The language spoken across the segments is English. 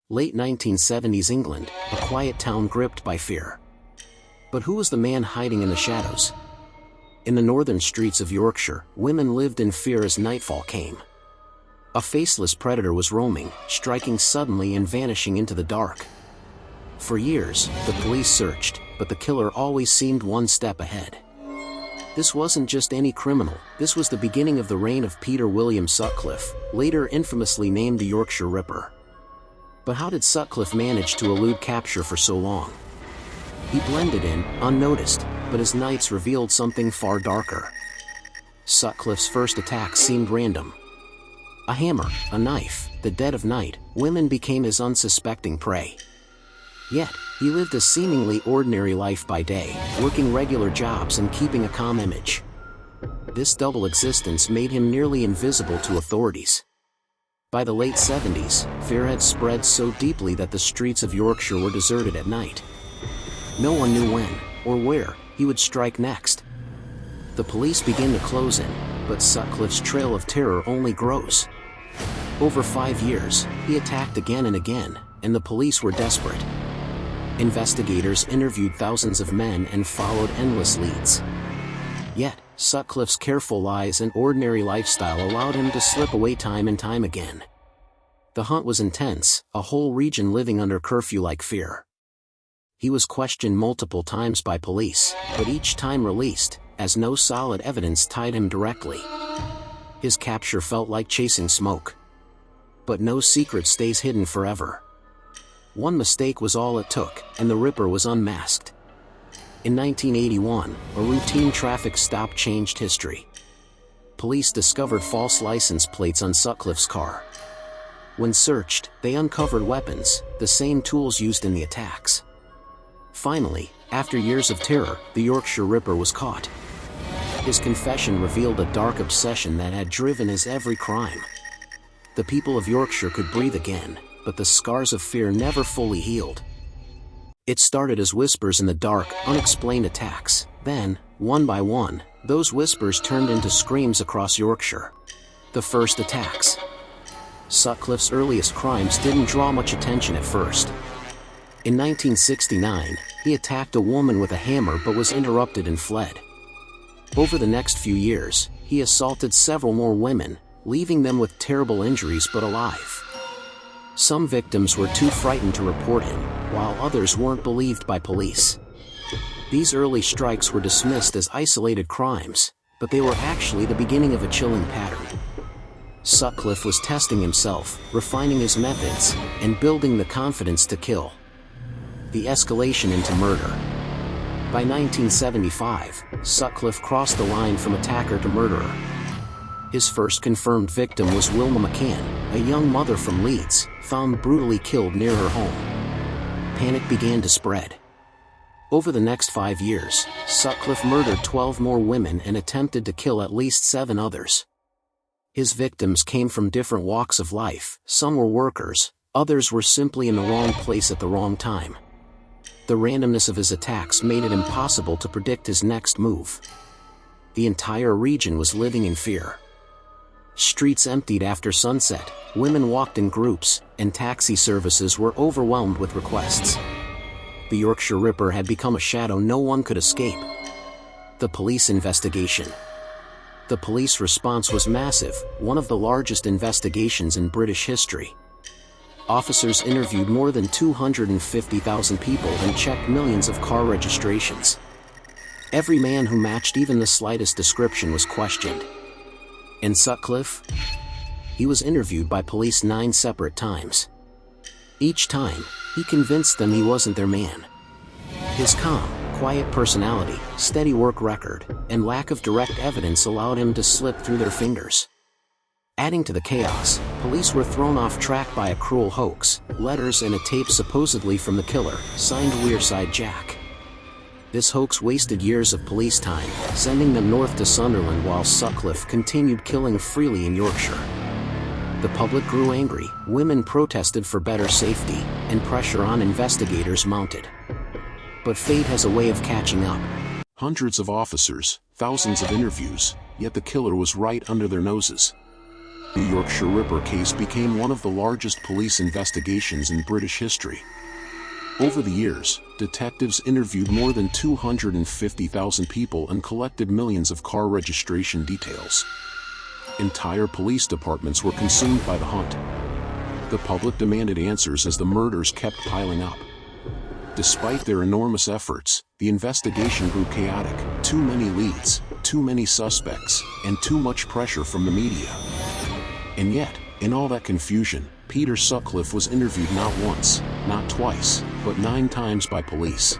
Late 1970s England, a quiet town gripped by fear. But who was the man hiding in the shadows? In the northern streets of Yorkshire, women lived in fear as nightfall came. A faceless predator was roaming, striking suddenly and vanishing into the dark. For years, the police searched, but the killer always seemed one step ahead. This wasn't just any criminal, this was the beginning of the reign of Peter Sutcliffe, later infamously named the Yorkshire Ripper. But how did Sutcliffe manage to elude capture for so long? He blended in, unnoticed, but his nights revealed something far darker. Sutcliffe's first attacks seemed random. A hammer, a knife, the dead of night, women became his unsuspecting prey. Yet, he lived a seemingly ordinary life by day, working regular jobs and keeping a calm image. This double existence made him nearly invisible to authorities. By the late 70s, fear had spread so deeply that the streets of Yorkshire were deserted at night. No one knew when, or where, he would strike next. The police began to close in, but Sutcliffe's trail of terror only grows. Over 5 years, he attacked again and again, and the police were desperate. Investigators interviewed thousands of men and followed endless leads. Yet, Sutcliffe's careful lies and ordinary lifestyle allowed him to slip away time and time again. The hunt was intense, a whole region living under curfew-like fear. He was questioned multiple times by police, but each time released, as no solid evidence tied him directly. His capture felt like chasing smoke. But no secret stays hidden forever. One mistake was all it took, and the Ripper was unmasked. In 1981, a routine traffic stop changed history. Police discovered false license plates on Sutcliffe's car. When searched, they uncovered weapons, the same tools used in the attacks. Finally, after years of terror, the Yorkshire Ripper was caught. His confession revealed a dark obsession that had driven his every crime. The people of Yorkshire could breathe again, but the scars of fear never fully healed. It started as whispers in the dark, unexplained attacks. Then, one by one, those whispers turned into screams across Yorkshire. The first attacks. Sutcliffe's earliest crimes didn't draw much attention at first. In 1969, he attacked a woman with a hammer but was interrupted and fled. Over the next few years, he assaulted several more women, leaving them with terrible injuries but alive. Some victims were too frightened to report him, while others weren't believed by police. These early strikes were dismissed as isolated crimes, but they were actually the beginning of a chilling pattern. Sutcliffe was testing himself, refining his methods, and building the confidence to kill. The escalation into murder. By 1975, Sutcliffe crossed the line from attacker to murderer. His first confirmed victim was Wilma McCann, a young mother from Leeds, found brutally killed near her home. Panic began to spread. Over the next 5 years, Sutcliffe murdered 12 more women and attempted to kill at least 7 others. His victims came from different walks of life, some were workers, others were simply in the wrong place at the wrong time. The randomness of his attacks made it impossible to predict his next move. The entire region was living in fear. Streets emptied after sunset, women walked in groups, and taxi services were overwhelmed with requests. The Yorkshire Ripper had become a shadow no one could escape. The police investigation. The police response was massive, one of the largest investigations in British history. Officers interviewed more than 250,000 people and checked millions of car registrations. Every man who matched even the slightest description was questioned. And Sutcliffe? He was interviewed by police 9 separate times. Each time, he convinced them he wasn't their man. His calm, quiet personality, steady work record, and lack of direct evidence allowed him to slip through their fingers. Adding to the chaos, police were thrown off track by a cruel hoax, letters and a tape supposedly from the killer, signed Wearside Jack. This hoax wasted years of police time, sending them north to Sunderland while Sutcliffe continued killing freely in Yorkshire. The public grew angry, women protested for better safety, and pressure on investigators mounted. But fate has a way of catching up. Hundreds of officers, thousands of interviews, yet the killer was right under their noses. The Yorkshire Ripper case became one of the largest police investigations in British history. Over the years, detectives interviewed more than 250,000 people and collected millions of car registration details. Entire police departments were consumed by the hunt. The public demanded answers as the murders kept piling up. Despite their enormous efforts, the investigation grew chaotic. Too many leads, too many suspects, and too much pressure from the media. And yet, in all that confusion, Peter Sutcliffe was interviewed not once, not twice, but 9 times by police.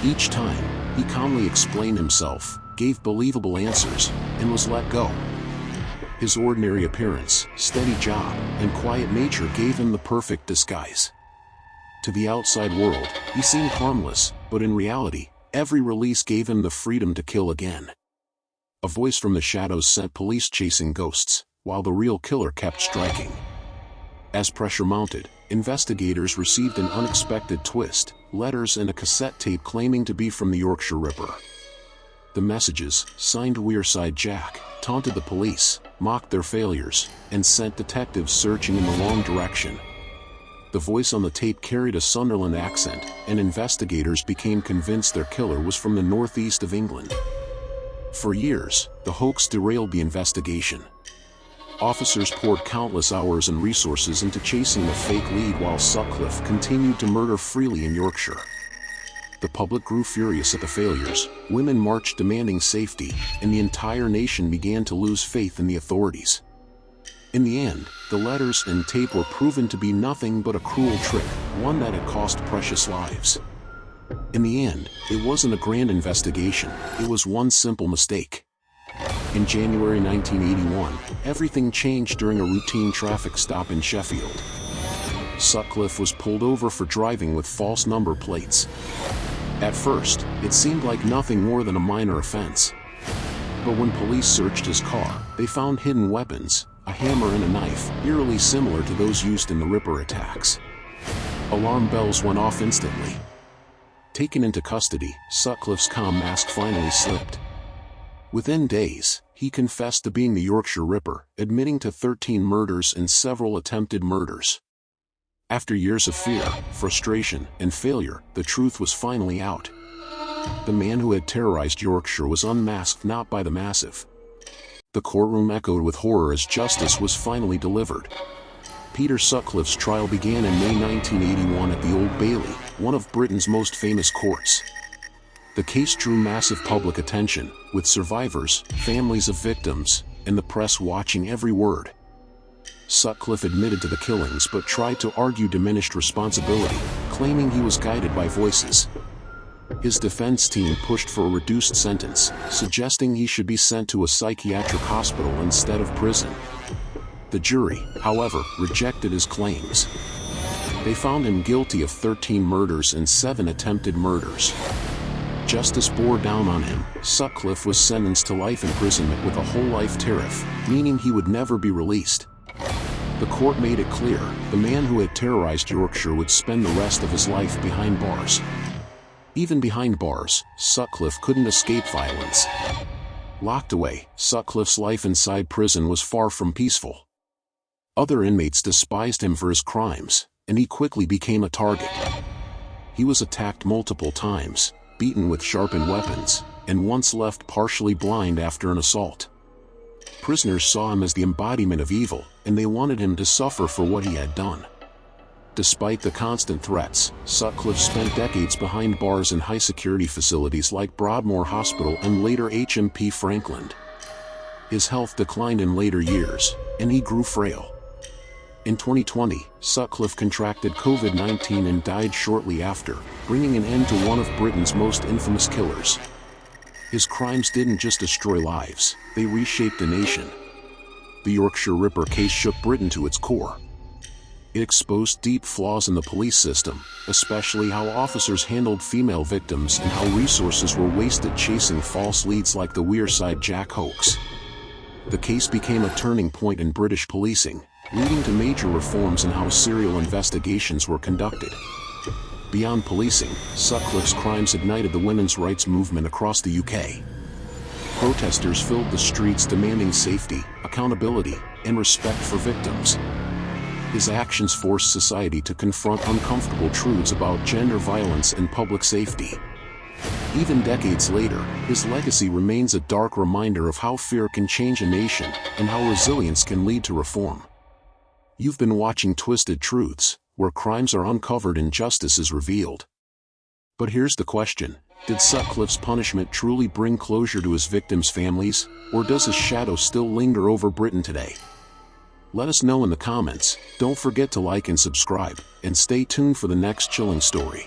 Each time, he calmly explained himself, gave believable answers, and was let go. His ordinary appearance, steady job, and quiet nature gave him the perfect disguise. To the outside world, he seemed harmless, but in reality, every release gave him the freedom to kill again. A voice from the shadows sent police chasing ghosts, while the real killer kept striking. As pressure mounted, investigators received an unexpected twist: letters and a cassette tape claiming to be from the Yorkshire Ripper. The messages, signed Wearside Jack, taunted the police, mocked their failures, and sent detectives searching in the wrong direction. The voice on the tape carried a Sunderland accent, and investigators became convinced their killer was from the northeast of England. For years, the hoax derailed the investigation. Officers poured countless hours and resources into chasing the fake lead while Sutcliffe continued to murder freely in Yorkshire. The public grew furious at the failures, women marched demanding safety, and the entire nation began to lose faith in the authorities. In the end, the letters and tape were proven to be nothing but a cruel trick, one that had cost precious lives. In the end, it wasn't a grand investigation, it was one simple mistake. In January 1981, everything changed during a routine traffic stop in Sheffield. Sutcliffe was pulled over for driving with false number plates. At first, it seemed like nothing more than a minor offense. But when police searched his car, they found hidden weapons, a hammer and a knife, eerily similar to those used in the Ripper attacks. Alarm bells went off instantly. Taken into custody, Sutcliffe's calm mask finally slipped. Within days, he confessed to being the Yorkshire Ripper, admitting to 13 murders and several attempted murders. After years of fear, frustration, and failure, the truth was finally out. The man who had terrorized Yorkshire was unmasked not by the massive. The courtroom echoed with horror as justice was finally delivered. Peter Sutcliffe's trial began in May 1981 at the Old Bailey, one of Britain's most famous courts. The case drew massive public attention, with survivors, families of victims, and the press watching every word. Sutcliffe admitted to the killings but tried to argue diminished responsibility, claiming he was guided by voices. His defense team pushed for a reduced sentence, suggesting he should be sent to a psychiatric hospital instead of prison. The jury, however, rejected his claims. They found him guilty of 13 murders and 7 attempted murders. Justice bore down on him. Sutcliffe was sentenced to life imprisonment with a whole-life tariff, meaning he would never be released. The court made it clear, the man who had terrorized Yorkshire would spend the rest of his life behind bars. Even behind bars, Sutcliffe couldn't escape violence. Locked away, Sutcliffe's life inside prison was far from peaceful. Other inmates despised him for his crimes, and he quickly became a target. He was attacked multiple times, beaten with sharpened weapons, and once left partially blind after an assault. Prisoners saw him as the embodiment of evil, and they wanted him to suffer for what he had done. Despite the constant threats, Sutcliffe spent decades behind bars in high-security facilities like Broadmoor Hospital and later HMP Frankland. His health declined in later years, and he grew frail. In 2020, Sutcliffe contracted COVID-19 and died shortly after, bringing an end to one of Britain's most infamous killers. His crimes didn't just destroy lives, they reshaped a nation. The Yorkshire Ripper case shook Britain to its core. It exposed deep flaws in the police system, especially how officers handled female victims and how resources were wasted chasing false leads like the Wearside Jack hoax. The case became a turning point in British policing, leading to major reforms in how serial investigations were conducted. Beyond policing, Sutcliffe's crimes ignited the women's rights movement across the UK. Protesters filled the streets demanding safety, accountability, and respect for victims. His actions forced society to confront uncomfortable truths about gender violence and public safety. Even decades later, his legacy remains a dark reminder of how fear can change a nation and how resilience can lead to reform. You've been watching Twisted Truths, where crimes are uncovered and justice is revealed. But here's the question: did Sutcliffe's punishment truly bring closure to his victims' families, or does his shadow still linger over Britain today? Let us know in the comments. Don't forget to like and subscribe, and stay tuned for the next chilling story.